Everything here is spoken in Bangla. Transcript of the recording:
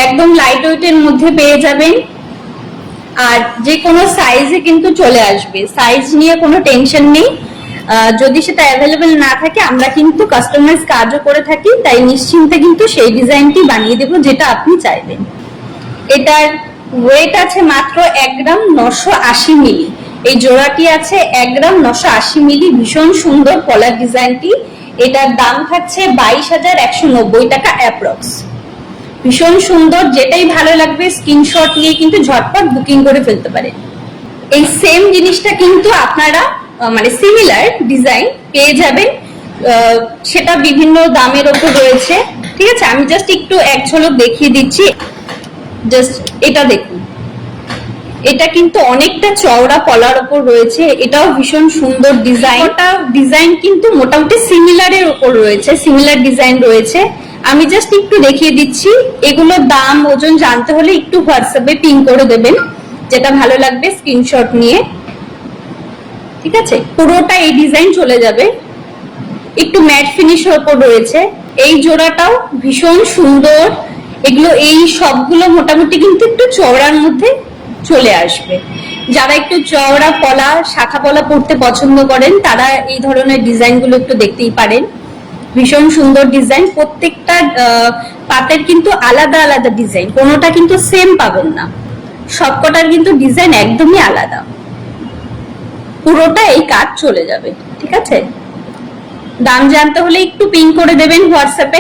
একদম লাইট ওয়েটের মধ্যে পেয়ে যাবেন, আর যে কোনো সাইজে কিন্তু চলে আসবে, সাইজ নিয়ে কোনো টেনশন নেই। যদি সেটা অ্যাভেলেবেল না থাকে আমরা কিন্তু কাস্টমাইজ কাজও করে থাকি, তাই নিশ্চিন্তে কিন্তু সেই ডিজাইনটি বানিয়ে দেব যেটা আপনি চাইবেন। এটার ওয়েট আছে মাত্র 1 গ্রাম 980 মিলি। এই জোড়াটি আছে 1 গ্রাম 980 মিলি। ভীষণ সুন্দর কলার ডিজাইনটি। এটার দাম থাকছে 22,190 টাকা অ্যাপ্রক্স। ভীষণ সুন্দর, যেটাই ভালো লাগবে স্ক্রিনশট নিয়ে কিন্তু ঝটপট বুকিং করে ফেলতে পারেন। এই সেম জিনিসটা কিন্তু আপনারা মানে সিমিলার ডিজাইন পেয়ে যাবেন, সেটা বিভিন্ন দামের ওপর রয়েছে। ঠিক আছে, আমি জাস্ট একটু এক ঝলক দেখিয়ে দিচ্ছি। জাস্ট এটা দেখুন, এটা কিন্তু অনেকটা চওড়া কলার ওপর রয়েছে, এটাও ভীষণ সুন্দর ডিজাইন। ওটা ডিজাইন কিন্তু মোটামুটি সিমিলারের ওপর রয়েছে, সিমিলার ডিজাইন রয়েছে। আমি জাস্ট একটু দেখিয়ে দিচ্ছি। এগুলোর দাম ওজন জানতে হলে একটু হোয়াটসঅ্যাপে পিং করে দেবেন, যেটা ভালো লাগবে স্ক্রিনশট নিয়ে। ঠিক আছে, পুরোটা এই ডিজাইন চলে যাবে, একটু ম্যাট ফিনিশের ওপর রয়েছে। এই জোড়াটাও ভীষণ সুন্দর। এগুলো এই সবগুলো মোটামুটি কিন্তু একটু চওড়ার মধ্যে চলে আসবে। যারা একটু চওড়া পলা, শাখা পলা পড়তে পছন্দ করেন তারা এই ধরনের ডিজাইন গুলো একটু দেখতেই পারেন। ভীষণ সুন্দর ডিজাইন। প্রত্যেকটা পাতের কিন্তু আলাদা আলাদা ডিজাইন, কোনোটা কিন্তু সেম পাবেন না, সবকটার কিন্তু ডিজাইন একদমই আলাদা। পুরোটা এই কাজ চলে যাবে। ঠিক আছে, দাম জানতে হলে একটু পিং করে দেবেন হোয়াটসঅ্যাপে।